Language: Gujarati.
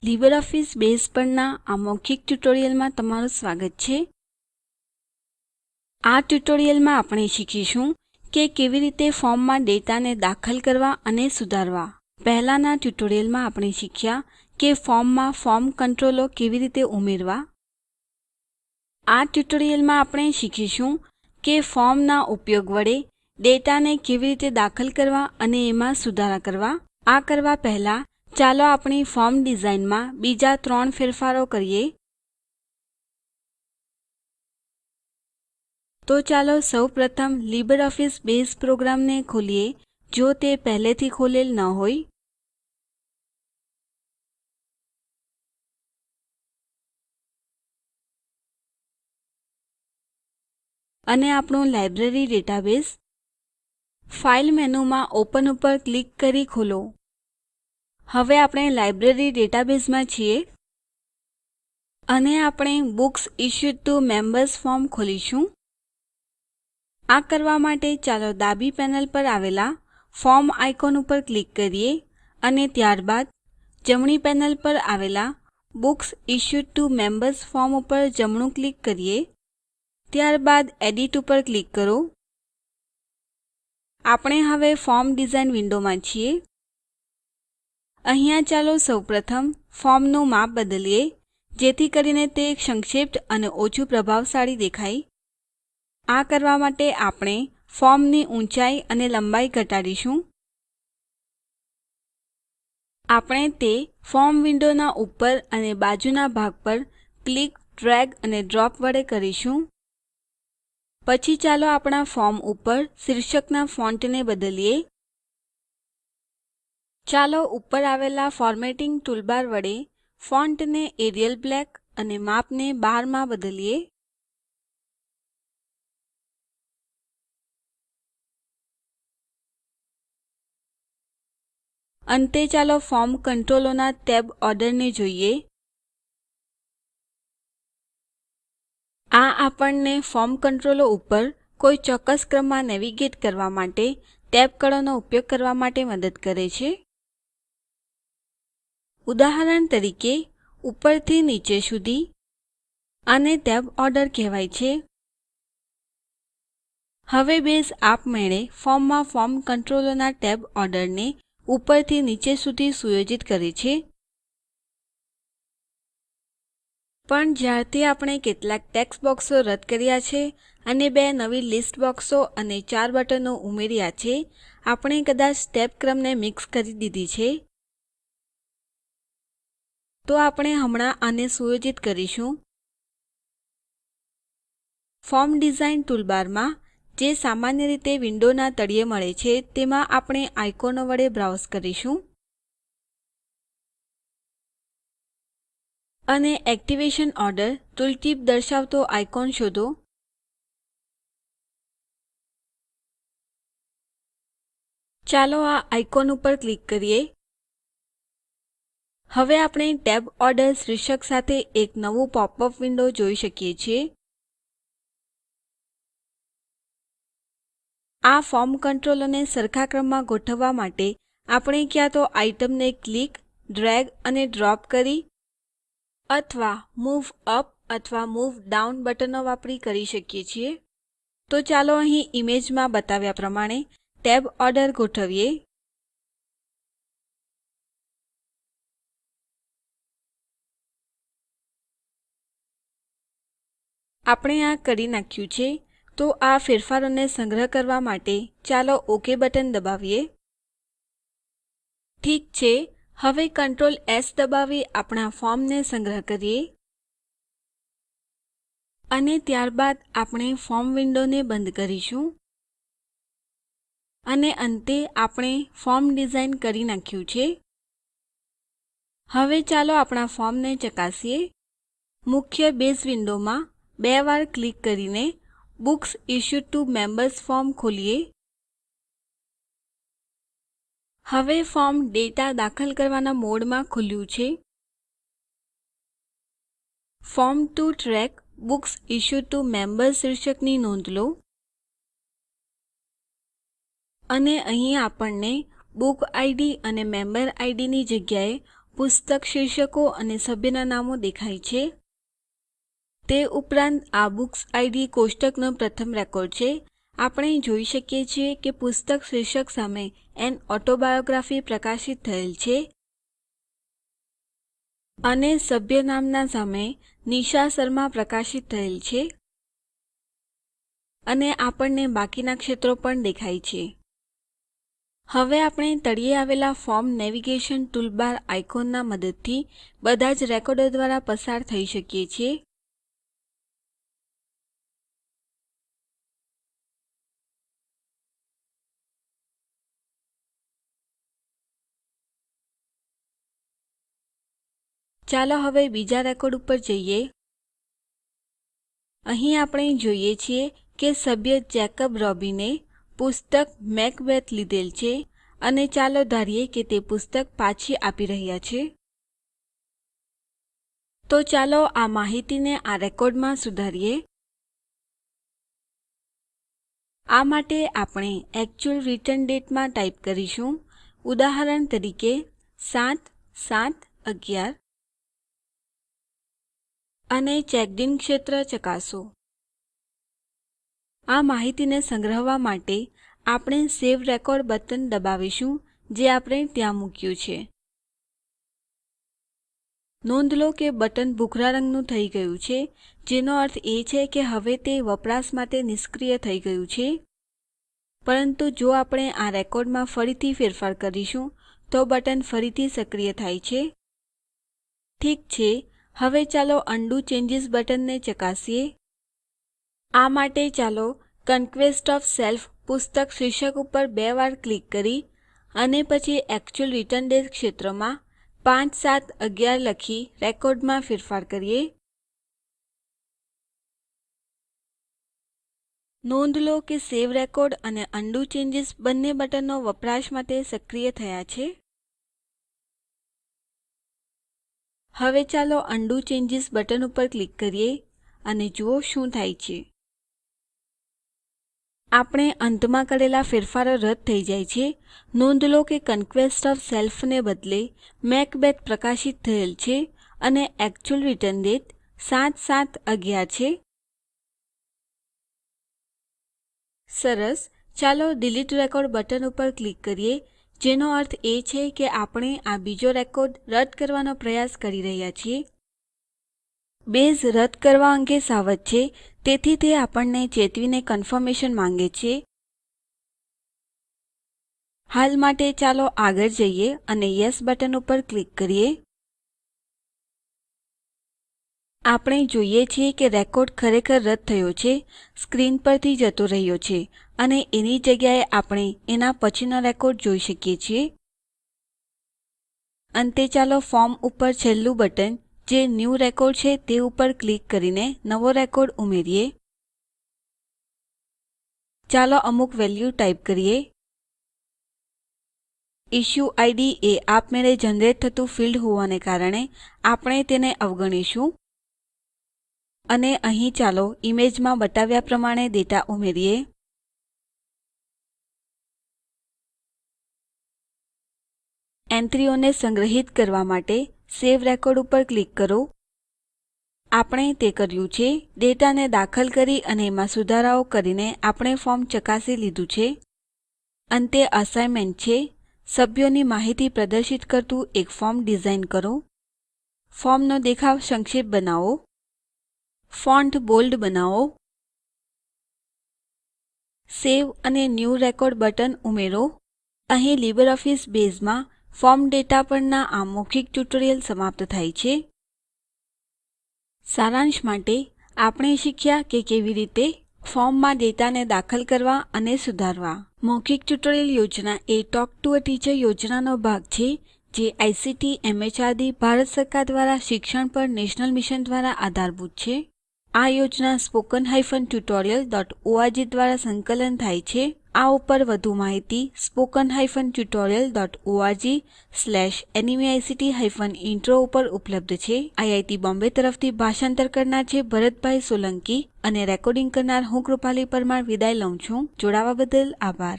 લીબરઓફિસ બેઝ પરના આ મૌખિક ટ્યુટોરીયલમાં તમારું સ્વાગત છે. આ ટ્યુટોરીયલમાં આપણે શીખીશું કે કેવી રીતે ફોર્મમાં ડેટાને દાખલ કરવા અને સુધારવા. પહેલાંના ટ્યુટોરીયલમાં આપણે શીખ્યા કે ફોર્મમાં ફોર્મ કંટ્રોલો કેવી રીતે ઉમેરવા. આ ટ્યુટોરીયલમાં આપણે શીખીશું કે ફોર્મના ઉપયોગ વડે ડેટાને કેવી રીતે દાખલ કરવા અને એમાં સુધારા કરવા. આ કરવા પહેલા ચાલો આપણી ફોર્મ ડિઝાઇનમાં બીજા 3 ફેરફારો કરીએ. તો ચાલો સૌપ્રથમ લીબરઓફિસ બેઝ પ્રોગ્રામને ખોલીએ જો તે પહેલેથી ખોલેલ ન હોય. અને આપણું લાઇબ્રેરી ડેટાબેઝ ફાઇલ મેનુમાં ઓપન ઉપર ક્લિક કરી ખોલો. હવે આપણે લાઇબ્રેરી ડેટાબેઝમાં છીએ અને આપણે books issued to members form ખોલીશું. આ કરવા માટે ચાલો ડાબી પેનલ પર આવેલા ફોર્મ આઇકોન ઉપર ક્લિક કરીએ અને ત્યારબાદ જમણી પેનલ પર આવેલા books issued to members form ઉપર જમણું ક્લિક કરીએ. ત્યારબાદ એડિટ ઉપર ક્લિક કરો. આપણે હવે ફોર્મ ડિઝાઇન વિન્ડોમાં છીએ. અહીંયા ચાલો સૌપ્રથમ ફોર્મનું માપ બદલીએ જેથી કરીને તે સંક્ષિપ્ત અને ઓછું પ્રભાવશાળી દેખાય. આ કરવા માટે આપણે ફોર્મની ઊંચાઈ અને લંબાઈ ઘટાડીશું. આપણે તે ફોર્મ વિન્ડોના ઉપર અને બાજુના ભાગ પર ક્લિક, ડ્રેગ અને ડ્રોપ વડે કરીશું. પછી ચાલો આપણા ફોર્મ ઉપર શીર્ષકના ફોન્ટને બદલીએ. ચાલો ઉપર આવેલા ફોર્મેટિંગ ટૂલબાર વડે ફોન્ટને એરિયલ બ્લેક અને માપને 12 માં બદલીએ. અંતે ચાલો ફોર્મ કંટ્રોલોના ટેબ ઓર્ડરને જોઈએ. આ આપણને ફોર્મ કંટ્રોલો ઉપર કોઈ ચોક્કસ ક્રમમાં નેવિગેટ કરવા માટે ટેબ કળોનો ઉપયોગ કરવા માટે મદદ કરે છે. ઉદાહરણ તરીકે ઉપરથી નીચે સુધી આને ટેબ ઓર્ડર કહેવાય છે. હવે બેઝ આપમેળે ફોર્મમાં ફોર્મ કંટ્રોલોના ટેબ ઓર્ડરને ઉપરથી નીચે સુધી સુયોજિત કરે છે. પણ જ્યારથી આપણે કેટલાક ટેક્સ્ટ બોક્સો રદ કર્યા છે અને 2 નવી લિસ્ટ બોક્સો અને 4 બટનો ઉમેર્યા છે, આપણે કદાચ ટેબ ક્રમને મિક્સ કરી દીધી છે. તો આપણે હમણાં આને સુયોજિત કરીશું. ફોર્મ ડિઝાઇન ટૂલબારમાં જે સામાન્ય રીતે વિન્ડોના તળિયે મળે છે તેમાં આપણે આઇકોનો વડે બ્રાઉઝ કરીશું. અને એક્ટિવેશન ઓર્ડર ટૂલટીપ દર્શાવતો આઇકોન શોધો. ચાલો આ આઇકોન ઉપર ક્લિક કરીએ. હવે આપણે ટેબ ઓર્ડર શીર્ષક સાથે એક નવું પોપઅપ વિન્ડો જોઈ શકીએ છીએ. આ ફોર્મ કંટ્રોલોને સરખા ક્રમમાં ગોઠવવા માટે આપણે ક્યાં તો આઇટમને ક્લિક, ડ્રેગ અને ડ્રોપ કરી અથવા મૂવ અપ અથવા મૂવ ડાઉન બટનો વાપરી કરી શકીએ છીએ. તો ચાલો અહીં ઈમેજમાં બતાવ્યા પ્રમાણે ટેબ ઓર્ડર ગોઠવીએ. આપણે આ કરી નાખ્યું છે. તો આ ફેરફારોને સંગ્રહ કરવા માટે ચાલો ઓક બટન દબાવીએ. ઠીક છે, હવે Ctrl એસ દબાવી આપણા ફોર્મને સંગ્રહ કરીએ. અને ત્યારબાદ આપણે ફોર્મ વિન્ડોને બંધ કરીશું. અને અંતે આપણે ફોર્મ ડિઝાઇન કરી નાખ્યું છે. હવે ચાલો આપણા ફોર્મને ચકાસીએ. મુખ્ય બેઝ વિન્ડોમાં 2 વાર ક્લિક કરીને books issued to members form ખોલીએ. હવે ફોર્મ ડેટા દાખલ કરવાના મોડમાં ખુલ્યું છે. Form to track books issued to members શીર્ષકની નોંધ લો. અને અહીં આપણને બુક ઇડ અને મેમ્બર ઇડ ની જગ્યાએ પુસ્તક શીર્ષકો અને સભ્યના નામો દેખાય છે. તે ઉપરાંત આ બુક્સ ઇડ કોષ્ટકનો પ્રથમ રેકોર્ડ છે. આપણે જોઈ શકીએ છીએ કે પુસ્તક શીર્ષક સામે એન ઓટોબાયોગ્રાફી પ્રકાશિત થયેલ છે અને સભ્ય નામના સામે નિશા શર્મા પ્રકાશિત થયેલ છે અને આપણને બાકીના ક્ષેત્રો પણ દેખાય છે. હવે આપણે તળિયે આવેલા ફોર્મ નેવિગેશન ટૂલબાર આઇકોનના મદદથી બધા જ રેકોર્ડો દ્વારા પસાર થઈ શકીએ છીએ. ચાલો હવે બીજા રેકોર્ડ ઉપર જઈએ. અહીં આપણે જોઈએ છીએ કે સભ્ય જેકબ રોબીને પુસ્તક મેકબેથ લીધેલ છે અને ચાલો ધારીએ કે તે પુસ્તક પાછી આપી રહ્યા છે. તો ચાલો આ માહિતીને આ રેકોર્ડમાં સુધારીએ. આ માટે આપણે એક્ચ્યુઅલ રિટર્ન ડેટમાં ટાઈપ કરીશું, ઉદાહરણ તરીકે 7/7/11 અને ચેક્ડ ઇન ક્ષેત્ર ચકાસો. આ માહિતીને સંગ્રહવા માટે આપણે સેવ રેકોર્ડ બટન દબાવીશું જે આપણે ત્યાં મૂક્યું છે. નોંધ લો કે બટન ભૂખરા રંગનું થઈ ગયું છે, જેનો અર્થ એ છે કે હવે તે વપરાશ માટે નિષ્ક્રિય થઈ ગયું છે. પરંતુ જો આપણે આ રેકોર્ડમાં ફરીથી ફેરફાર કરીશું તો બટન ફરીથી સક્રિય થાય છે. ઠીક છે, હવે ચાલો ઉંડો ચેન્જીસ બટનને ચકાસીએ. આ માટે ચાલો કન્ક્વેસ્ટ ઓએફ સેલ્ફ પુસ્તક શીર્ષક ઉપર 2 વાર ક્લિક કરી અને પછી એક્ચ્યુઅલ રિટર્ન ડેટ ક્ષેત્રમાં 5/7/11 લખી રેકોર્ડમાં ફેરફાર કરીએ. નોંધ લો કે સેવ રેકોર્ડ અને ઉંડો ચેન્જીસ બંને બટનો વપરાશ માટે સક્રિય થયા છે. હવે ચાલો ઉંડો ચેન્જીસ બટન ઉપર ક્લિક કરીએ અને જુઓ શું થાય છે. આપણે અંતમાં કરેલા ફેરફારો રદ થઈ જાય છે. નોંધ લો કે કન્ક્વેસ્ટ ઓએફ સેલ્ફ ને બદલે મેકબેથ પ્રકાશિત થયેલ છે અને એક્ચ્યુઅલ રિટર્ન ડેટ 7/7/11 છે. સરસ. ચાલો ડિલીટ રેકોર્ડ બટન ઉપર ક્લિક કરીએ, જેનો અર્થ એ છે કે આપણે આ બીજો રેકોર્ડ રદ કરવાનો પ્રયાસ કરી રહ્યા છીએ. બેઝ રદ કરવા અંગે સાવધ છે, તેથી તે આપણને ચેતવીને કન્ફર્મેશન માંગે છે. હાલ માટે ચાલો આગળ જઈએ અને યેસ બટન ઉપર ક્લિક કરીએ. આપણે જોઈએ છીએ કે રેકોર્ડ ખરેખર રદ થયો છે, સ્ક્રીન પરથી જતો રહ્યો છે અને એની જગ્યાએ આપણે એના પછીનો રેકોર્ડ જોઈ શકીએ છીએ. અંતે ચાલો ફોર્મ ઉપર છેલ્લું બટન જે ન્યૂ રેકોર્ડ છે તે ઉપર ક્લિક કરીને નવો રેકોર્ડ ઉમેરીએ. ચાલો અમુક વેલ્યુ ટાઈપ કરીએ. ઇશ્યુ ઇડ એ આપમેળે જનરેટ થતું ફિલ્ડ હોવાને કારણે આપણે તેને અવગણીશું. અને અહીં ચાલો ઈમેજમાં બતાવ્યા પ્રમાણે ડેટા ઉમેરીએ. એન્ટ્રીઓને સંગ્રહિત કરવા માટે સેવ રેકોર્ડ ઉપર ક્લિક કરો. આપણે તે કર્યું છે. ડેટાને દાખલ કરી અને એમાં સુધારાઓ કરીને આપણે ફોર્મ ચકાસી લીધું છે. અંતે અસાઇનમેન્ટ છે. સભ્યોની માહિતી પ્રદર્શિત કરતું એક ફોર્મ ડિઝાઇન કરો. ફોર્મનો દેખાવ સંક્ષિપ્ત બનાવો. ફોન્ટ બોલ્ડ બનાવો. સેવ અને ન્યૂ રેકોર્ડ બટન ઉમેરો. અહીં લીબરઓફીસ બેઝમાં ફોર્મ ડેટા પરના આ મૌખિક ટ્યુટોરીયલ સમાપ્ત થાય છે. સારાંશ માટે આપણે શીખ્યા કે કેવી રીતે ફોર્મમાં ડેટાને દાખલ કરવા અને સુધારવા. મૌખિક ટ્યુટોરીયલ યોજના એ ટોક ટુ અ ટીચર યોજનાનો ભાગ છે, જે આઇસીટી એમએચઆરડી ભારત સરકાર દ્વારા શિક્ષણ પર નેશનલ મિશન દ્વારા આધારભૂત છે. આ યોજના spoken-tutorial.org દ્વારા સંકલન થાય છે. આ ઉપર વધુ માહિતી spoken-tutorial.org/nmeict-intro ઉપર ઉપલબ્ધ છે. આઈઆઈટી બોમ્બે તરફથી ભાષાંતર કરનાર છે ભરતભાઈ સોલંકી અને રેકોર્ડિંગ કરનાર હું કૃપાલી પરમાર વિદાય લઉં છું. જોડાવા બદલ આભાર.